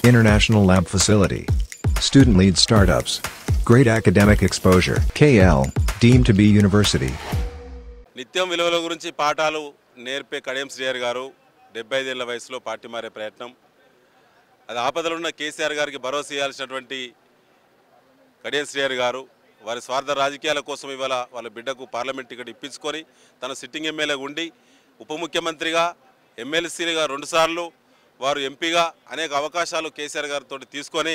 International lab facility. Student-led startups. Great academic exposure. KL, deemed to be university. నిత్యం విలువల గురించి పాఠాలు నేర్పే కడియం శ్రీహరి గారు 75 ఏళ్ల వయసులో పార్టీ మారే ప్రయత్నం. అది ఆపదలో ఉన్న కేసీఆర్ గారికి భరోసా ఇవ్వాల్సినటువంటి కడియం శ్రీహరి గారు వారి స్వార్థ రాజకీయాల కోసం ఇవాళ వాళ్ళ బిడ్డకు పార్లమెంట్ టికెట్ ఇప్పించుకొని తన సిట్టింగ్ ఎమ్మెల్యేగా ఉండి ఉప ముఖ్యమంత్రిగా ఎమ్మెల్సీగా 2 సార్లు వారు ఎంపీగా అనేక అవకాశాలు కేసీఆర్ గారితో తీసుకొని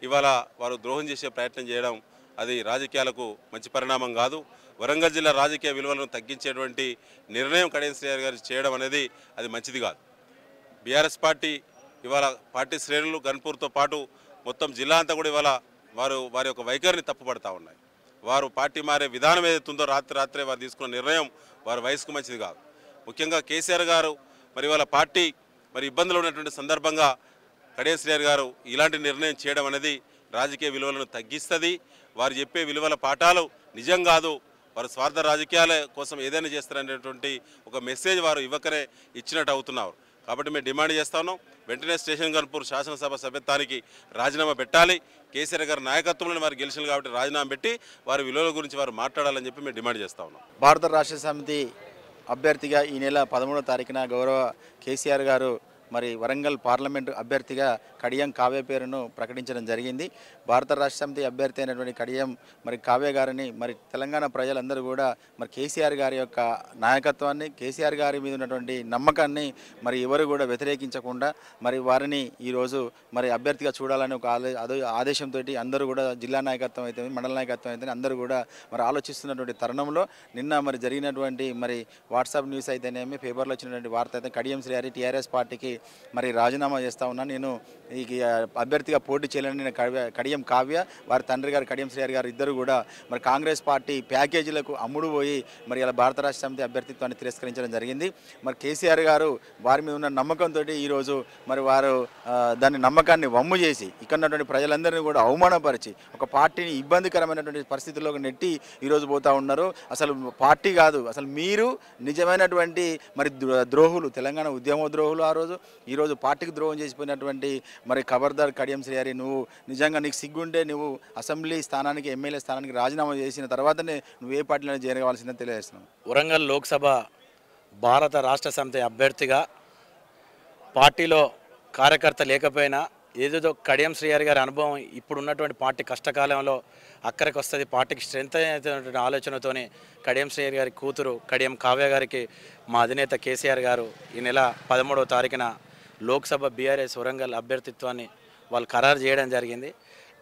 ఇవాళ వారు ద్రోహం చేసే ప్రయత్నం చేయడం అది రాజకీయాలకు మంచి పరిణామం కాదు. వరంగల్ జిల్లా రాజకీయ విలువలను తగ్గించేటువంటి నిర్ణయం కడియం శ్రీహరి గారు చేయడం అనేది అది మంచిది కాదు. బీఆర్ఎస్ పార్టీ ఇవాళ పార్టీ శ్రేణులు గన్పూర్తో పాటు మొత్తం జిల్లా అంతా కూడా ఇవాళ వారి యొక్క వైఖరిని తప్పుపడతా ఉన్నాయి. వారు పార్టీ మారే విధానం ఏదైతుందో రాత్రే వారు తీసుకున్న నిర్ణయం వారి వయసుకు మంచిది కాదు. ముఖ్యంగా కేసీఆర్ గారు మరి వాళ్ళ పార్టీ మరి ఇబ్బందులు ఉన్నటువంటి సందర్భంగా కడియం శ్రీహరి గారు ఇలాంటి నిర్ణయం చేయడం అనేది రాజకీయ విలువలను తగ్గిస్తుంది. వారు చెప్పే విలువల పాఠాలు నిజం కాదు, వారు స్వార్థ రాజకీయాల కోసం ఏదైనా చేస్తారనేటువంటి ఒక మెసేజ్ వారు ఇవ్వకనే ఇచ్చినట్టు అవుతున్నారు. కాబట్టి మేము డిమాండ్ చేస్తా ఉన్నాం, వెంటనే స్టేషన్ గన్పూర్ శాసనసభ సభ్యత్వానికి రాజీనామా పెట్టాలి. కేసీఆర్ గారి నాయకత్వంలో వారు గెలిచినారు కాబట్టి రాజీనామా పెట్టి వారి విలువల గురించి వారు మాట్లాడాలని చెప్పి మేము డిమాండ్ చేస్తా ఉన్నాం. భారత రాష్ట్ర సమితి అభ్యర్థిగా ఈ నెల 13వ తారీఖున గౌరవ కేసీఆర్ గారు మరి వరంగల్ పార్లమెంటు అభ్యర్థిగా కడియం కావ్య పేరును ప్రకటించడం జరిగింది. భారత రాష్ట్ర సమితి అభ్యర్థి అయినటువంటి కడియం మరి కావ్య గారిని మరి తెలంగాణ ప్రజలందరూ కూడా మరి కేసీఆర్ గారి యొక్క నాయకత్వాన్ని, కేసీఆర్ గారి మీద ఉన్నటువంటి నమ్మకాన్ని మరి ఎవరు కూడా వ్యతిరేకించకుండా మరి వారిని ఈరోజు మరి అభ్యర్థిగా చూడాలని ఒక ఆదేశంతో అందరూ కూడా జిల్లా నాయకత్వం అయితే మండల నాయకత్వం అయితే అందరూ కూడా మరి ఆలోచిస్తున్నటువంటి తరుణంలో నిన్న మరి జరిగినటువంటి మరి వాట్సాప్ న్యూస్ అయితేనేమి పేపర్లో వచ్చినటువంటి వార్త అయితే కడియం శ్రీహరి టీఆర్ఎస్ పార్టీకి మరి రాజీనామా చేస్తా ఉన్నాను, నేను ఈ అభ్యర్థిగా పోటీ చేయాలని నేను కడియం కావ్య వారి తండ్రి గారు కడియం శ్రీహరి గారు ఇద్దరు కూడా మరి కాంగ్రెస్ పార్టీ ప్యాకేజీలకు అమ్ముడు పోయి మరి ఇలా భారత రాష్ట్ర సమితి అభ్యర్థిత్వాన్ని తిరస్కరించడం జరిగింది. మరి కేసీఆర్ గారు వారి మీద ఉన్న నమ్మకంతో ఈరోజు మరి వారు దాని నమ్మకాన్ని వమ్ము చేసి ఇక్కడ ఉన్నటువంటి ప్రజలందరినీ కూడా అవమానపరిచి ఒక పార్టీని ఇబ్బందికరమైనటువంటి పరిస్థితుల్లోకి నెట్టి ఈరోజు పోతూ ఉన్నారు. అసలు పార్టీ కాదు, అసలు మీరు నిజమైనటువంటి మరి ద్రోహులు, తెలంగాణ ఉద్యమ ద్రోహులు. ఆ రోజు ఈరోజు పార్టీకి ద్రోహం చేసిపోయినటువంటి మరి ఖబర్దార్ కడియం శ్రీహరి, నువ్వు నిజంగా నీకు సిగ్గుంటే నువ్వు అసెంబ్లీ స్థానానికి ఎమ్మెల్యే స్థానానికి రాజీనామా చేసిన తర్వాతనే నువ్వు ఏ పార్టీలో చేరవలసిందని తెలియజేస్తున్నావు. వరంగల్ లోక్సభ భారత రాష్ట్ర సమితి అభ్యర్థిగా పార్టీలో కార్యకర్త లేకపోయినా ఏదేదో కడియం శ్రీహరి గారి అనుభవం ఇప్పుడు ఉన్నటువంటి పార్టీ కష్టకాలంలో అక్కడికి వస్తుంది, పార్టీకి స్ట్రెంత్ అయినటువంటి ఆలోచనతోనే కడియం శ్రీహరి గారి కూతురు కడియం కావ్య గారికి మా అధినేత కేసీఆర్ గారు ఈ నెల 13వ తారీఖున లోక్సభ బీఆర్ఎస్ వరంగల్ అభ్యర్థిత్వాన్ని వాళ్ళు ఖరారు చేయడం జరిగింది.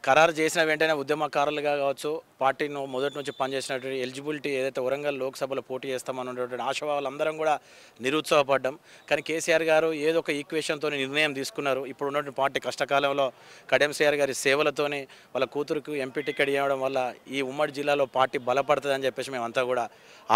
ఖరారు చేసిన వెంటనే ఉద్యమకారులుగా కావచ్చు, పార్టీను మొదటి నుంచి పనిచేసినటువంటి ఎలిజిబిలిటీ ఏదైతే వరంగల్ లోక్సభలో పోటీ చేస్తామన్నటువంటి ఆశావాళ్ళందరం కూడా నిరుత్సాహపడ్డాం. కానీ కేసీఆర్ గారు ఏదో ఒక ఈక్వేషన్తో నిర్ణయం తీసుకున్నారు. ఇప్పుడు ఉన్నటువంటి పార్టీ కష్టకాలంలో కడియం శ్రీహరి గారి సేవలతోని వాళ్ళ కూతురుకు ఎంపీ టికెట్ ఇవ్వడం వల్ల ఈ ఉమ్మడి జిల్లాలో పార్టీ బలపడుతుందని చెప్పేసి మేమంతా కూడా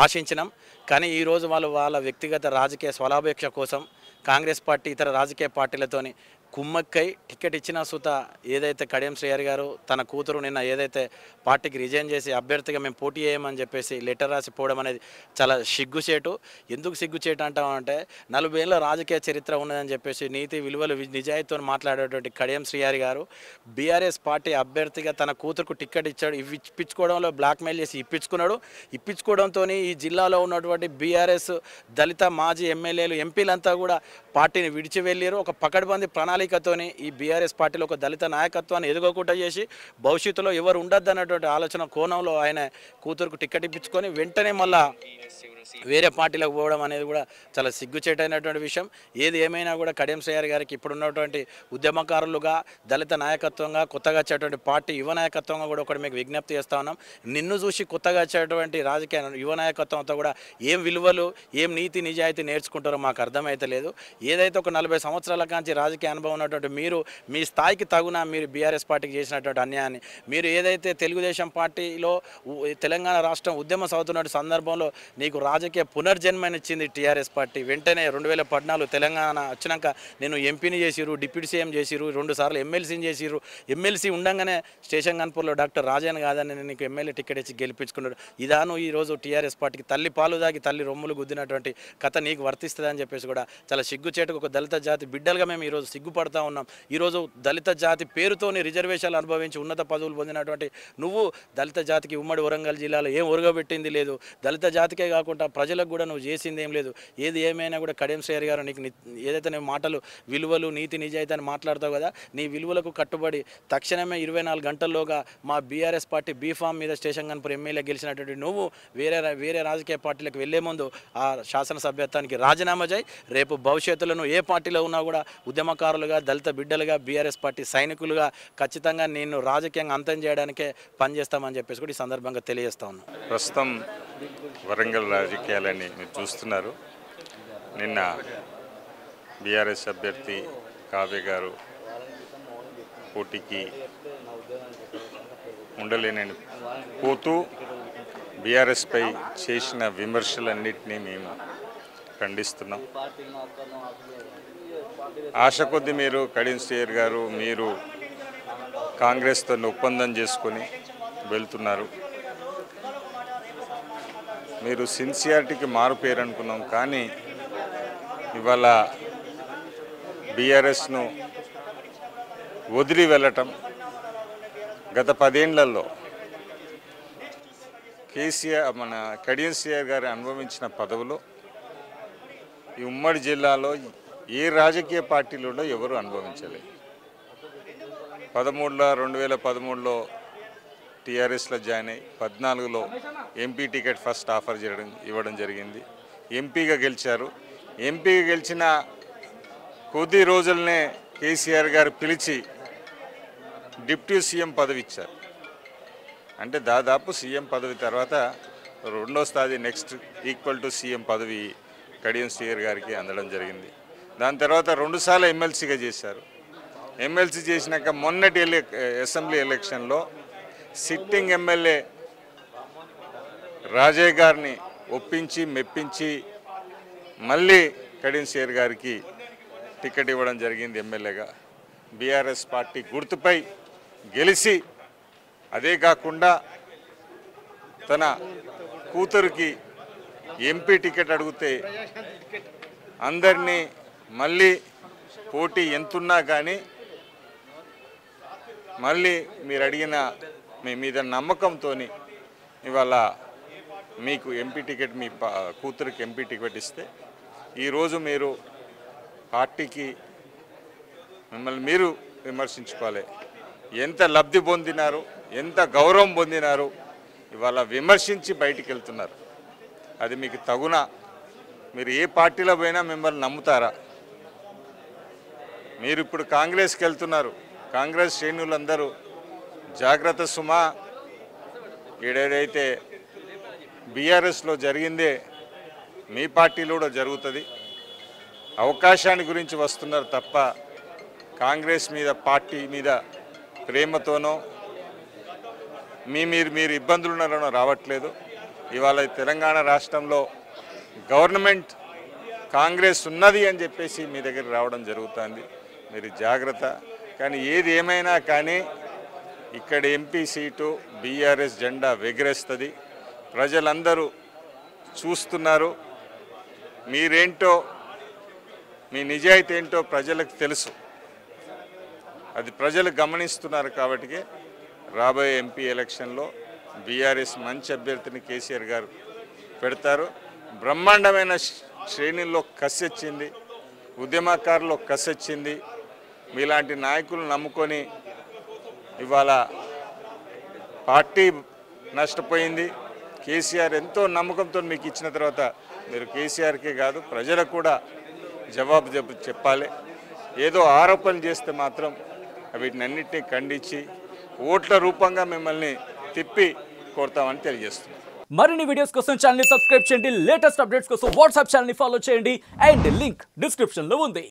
ఆశించినాం. కానీ ఈరోజు వాళ్ళ వ్యక్తిగత రాజకీయ స్వలాపేక్ష కోసం కాంగ్రెస్ పార్టీ ఇతర రాజకీయ పార్టీలతోని కుమ్మక్కై టికెట్ ఇచ్చిన సుత ఏదైతే కడియం శ్రీహరి గారు తన కూతురు నిన్న ఏదైతే పార్టీకి రిజైన్ చేసి అభ్యర్థిగా మేము పోటీ చేయమని చెప్పేసి లెటర్ రాసిపోవడం అనేది చాలా సిగ్గుచేటు. ఎందుకు సిగ్గుచేటు అంటామంటే 40 ఏళ్ళ రాజకీయ చరిత్ర ఉన్నదని చెప్పేసి నీతి విలువలు నిజాయితీతో మాట్లాడేటువంటి కడియం శ్రీహరి గారు బీఆర్ఎస్ పార్టీ అభ్యర్థిగా తన కూతురుకు టికెట్ ఇచ్చాడు. ఇప్పించుకోవడంలో బ్లాక్మెయిల్ చేసి ఇప్పించుకోవడంతో ఈ జిల్లాలో ఉన్నటువంటి బీఆర్ఎస్ దళిత మాజీ ఎమ్మెల్యేలు ఎంపీలంతా కూడా పార్టీని విడిచి వెళ్ళారు. ఒక పకడ్బందీ ప్రణాళికతోని ఈ బీఆర్ఎస్ పార్టీలో ఒక దళిత నాయకత్వాన్ని ఎదుగకుండా చేసి భవిష్యత్తులో ఎవరు ఉండద్దు అన్నటువంటి ఆలోచన కోణంలో ఆయన కూతురుకు టికెట్ ఇప్పించుకొని వెంటనే మళ్ళా వేరే పార్టీలకు పోవడం అనేది కూడా చాలా సిగ్గుచేటైనటువంటి విషయం. ఏది ఏమైనా కూడా కడియం శ్రీహరి గారికి ఇప్పుడున్నటువంటి ఉద్యమకారులుగా దళిత నాయకత్వంగా కొత్తగా వచ్చేటువంటి పార్టీ యువ నాయకత్వంగా కూడా ఒకటి మీకు విజ్ఞప్తి చేస్తూ ఉన్నాం. నిన్ను చూసి కొత్తగా వచ్చేటువంటి రాజకీయ యువ నాయకత్వంతో కూడా ఏం విలువలు ఏం నీతి నిజాయితీ నేర్చుకుంటారో మాకు అర్థమైతే లేదు. ఏదైతే ఒక 40 సంవత్సరాల కాంచి రాజకీయ అనుభవం ఉన్నటువంటి మీరు మీ స్థాయికి తగున మీరు బీఆర్ఎస్ పార్టీకి చేసినటువంటి అన్యాయాన్ని మీరు ఏదైతే తెలుగుదేశం పార్టీలో తెలంగాణ రాష్ట్రం ఉద్యమం సాగుతున్న సందర్భంలో నీకు రాజకీయ పునర్జన్మనిచ్చింది టీఆర్ఎస్ పార్టీ. వెంటనే 2014 తెలంగాణ వచ్చినాక నేను ఎంపీని చేసిరు, డిప్యూటీ సీఎం చేసిరు, 2 సార్లు ఎమ్మెల్సీని చేసిరు. ఎమ్మెల్సీ ఉండగానే స్టేషన్ గన్పూర్లో డాక్టర్ రాజన్ కాదని నీకు ఎమ్మెల్యే టికెట్ ఇచ్చి గెలిపించుకున్నాడు. ఇదాను ఈరోజు టీఆర్ఎస్ పార్టీకి తల్లి పాలు దాగి తల్లి రొమ్ములు గుద్దినటువంటి కథ నీకు వర్తిస్తుందని చెప్పేసి కూడా చాలా సిగ్గుచేటుకు ఒక దళిత జాతి బిడ్డలుగా మేము ఈరోజు గర్వపడతా ఉన్నాం. ఈరోజు దళిత జాతి పేరుతోని రిజర్వేషన్లు అనుభవించి ఉన్నత పదవులు పొందినటువంటి నువ్వు దళిత జాతికి ఉమ్మడి వరంగల్ జిల్లాలో ఏం ఒరగబెట్టింది లేదు. దళిత జాతికే కాకుండా ప్రజలకు కూడా నువ్వు చేసింది ఏం లేదు. ఏది ఏమైనా కూడా కడియం శ్రీహరి గారు నీకు ఏదైతే నేను మాటలు విలువలు నీతి నిజాయితీ అని మాట్లాడతావు కదా, నీ విలువలకు కట్టుబడి తక్షణమే 24 గంటల్లోగా మా బీఆర్ఎస్ పార్టీ బీఫామ్ మీద స్టేషన్ గన్పూర్ ఎమ్మెల్యే గెలిచినటువంటి నువ్వు వేరే రాజకీయ పార్టీలకు వెళ్లే ముందు ఆ శాసనసభ్యత్వానికి రాజీనామా చేయి. రేపు భవిష్యత్తులో ఏ పార్టీలో ఉన్నా కూడా ఉద్యమకారులుగా దళిత బిడ్డలుగా బీఆర్ఎస్ పార్టీ సైనికులుగా ఖచ్చితంగా నేను రాజకీయంగా అంతం చేయడానికే పనిచేస్తామని చెప్పేసి కూడా ఈ సందర్భంగా తెలియజేస్తా ఉన్నాను. ప్రస్తుతం వరంగల్ రాజకీయాలని మీరు చూస్తున్నారు. నిన్న బీఆర్ఎస్ అభ్యర్థి కావ్య గారు పోటీకి ఉండలేనని పోతూ బీఆర్ఎస్పై చేసిన విమర్శలన్నింటినీ మేము ఖండిస్తున్నాం. ఆశ కొద్ది మీరు కడియం శ్రీహరి గారు మీరు కాంగ్రెస్తో ఒప్పందం చేసుకొని వెళ్తున్నారు. మీరు సిన్సియారిటీకి మారుపేరు అనుకున్నాం, కానీ ఇవాళ బీఆర్ఎస్ను వదిలి వెళ్ళటం గత 10 ఏళ్లలో మన కడియం శ్రీహరి గారు అనుభవించిన పదవులు ఈ ఉమ్మడి జిల్లాలో ఏ రాజకీయ పార్టీలలో ఎవరు అనుభవించలేదు. 2013లో టీఆర్ఎస్లో జాయిన్ అయ్యి 14లో ఎంపీ టికెట్ ఫస్ట్ ఆఫర్ ఇవ్వడం జరిగింది. ఎంపీగా గెలిచారు. ఎంపీగా గెలిచిన కొద్ది రోజులనే కేసీఆర్ గారు పిలిచి డిప్యూటీ సీఎం పదవి ఇచ్చారు. అంటే దాదాపు సీఎం పదవి తర్వాత రెండో స్థాయి నెక్స్ట్ ఈక్వల్ టు సీఎం పదవి కడియం శ్రీహరి గారికి అందడం జరిగింది. దాని తర్వాత 2 సార్లు ఎమ్మెల్సీగా చేశారు. ఎమ్మెల్సీ చేసినాక మొన్నటి అసెంబ్లీ ఎలక్షన్లో సిట్టింగ్ ఎమ్మెల్యే రాజయ్య గారిని ఒప్పించి మెప్పించి మళ్ళీ కడియం శ్రీహరి గారికి టికెట్ ఇవ్వడం జరిగింది. ఎమ్మెల్యేగా బీఆర్ఎస్ పార్టీ గుర్తుపై గెలిచి, అదే కాకుండా తన కూతురికి ఎంపీ టికెట్ అడిగితే అందరినీ మళ్ళీ పోటీ ఎంతున్నా కానీ మళ్ళీ మీరు అడిగిన మీ మీద నమ్మకంతో ఇవాళ మీకు ఎంపీ టికెట్ మీ కూతురికి ఎంపీ టికెట్ ఇస్తే ఈరోజు మీరు పార్టీకి మిమ్మల్ని మీరు విమర్శించుకోవాలి. ఎంత లబ్ధి పొందినారు, ఎంత గౌరవం పొందినారు, ఇవాళ విమర్శించి బయటికి వెళ్తున్నారు. అది మీకు తగునా? మీరు ఏ పార్టీలో పోయినా మిమ్మల్ని నమ్ముతారా? మీరు ఇప్పుడు కాంగ్రెస్కి వెళ్తున్నారు. కాంగ్రెస్ శ్రేణులందరూ జాగ్రత్త సుమా, ఏదైతే బీఆర్ఎస్లో జరిగిందే మీ పార్టీలో కూడా జరుగుతుంది. అవకాశాన్ని గురించి వస్తున్నారు తప్ప కాంగ్రెస్ మీద పార్టీ మీద ప్రేమతోనో మీరు ఇబ్బందులు ఉన్నారనో రావట్లేదు. ఇవాళ తెలంగాణ రాష్ట్రంలో గవర్నమెంట్ కాంగ్రెస్ ఉన్నది అని చెప్పేసి మీ దగ్గర రావడం జరుగుతుంది. మీరు జాగ్రత్త. కానీ ఏది ఏమైనా కానీ ఇక్కడ ఎంపీ సీటు బీఆర్ఎస్ జెండా ఎగరేస్తుంది. ప్రజలందరూ చూస్తున్నారు. మీరేంటో, మీ నిజాయితీ ఏంటో ప్రజలకు తెలుసు. అది ప్రజలు గమనిస్తున్నారు. కాబట్టి రాబోయే ఎంపీ ఎలక్షన్లో బీఆర్ఎస్ మంచి అభ్యర్థిని కేసీఆర్ గారు పెడతారు. బ్రహ్మాండమైన శ్రేణుల్లో కసి వచ్చింది, ఉద్యమకారుల్లో కసి వచ్చింది. మీలాంటి నాయకులు నమ్ముకొని ఇవాళ పార్టీ నష్టపోయింది. కేసీఆర్ ఎంతో నమ్మకంతో మీకు ఇచ్చిన తర్వాత మీరు కేసీఆర్కే కాదు ప్రజలకు కూడా జవాబు చెప్పాలి. ఏదో ఆరోపణలు చేస్తే మాత్రం వీటినన్నింటినీ ఖండించి ఓట్ల రూపంగా మిమ్మల్ని తిప్పి కొడతామని తెలియజేస్తున్నాం. మరిన్ని వీడియోస్ కోసం ఛానల్ ని సబ్స్క్రైబ్ చేయండి. లేటెస్ట్ అప్డేట్స్ కోసం వాట్సాప్ ఛానల్ ని ఫాలో చేయండి. అండ్ లింక్ డిస్క్రిప్షన్ లో ఉంది.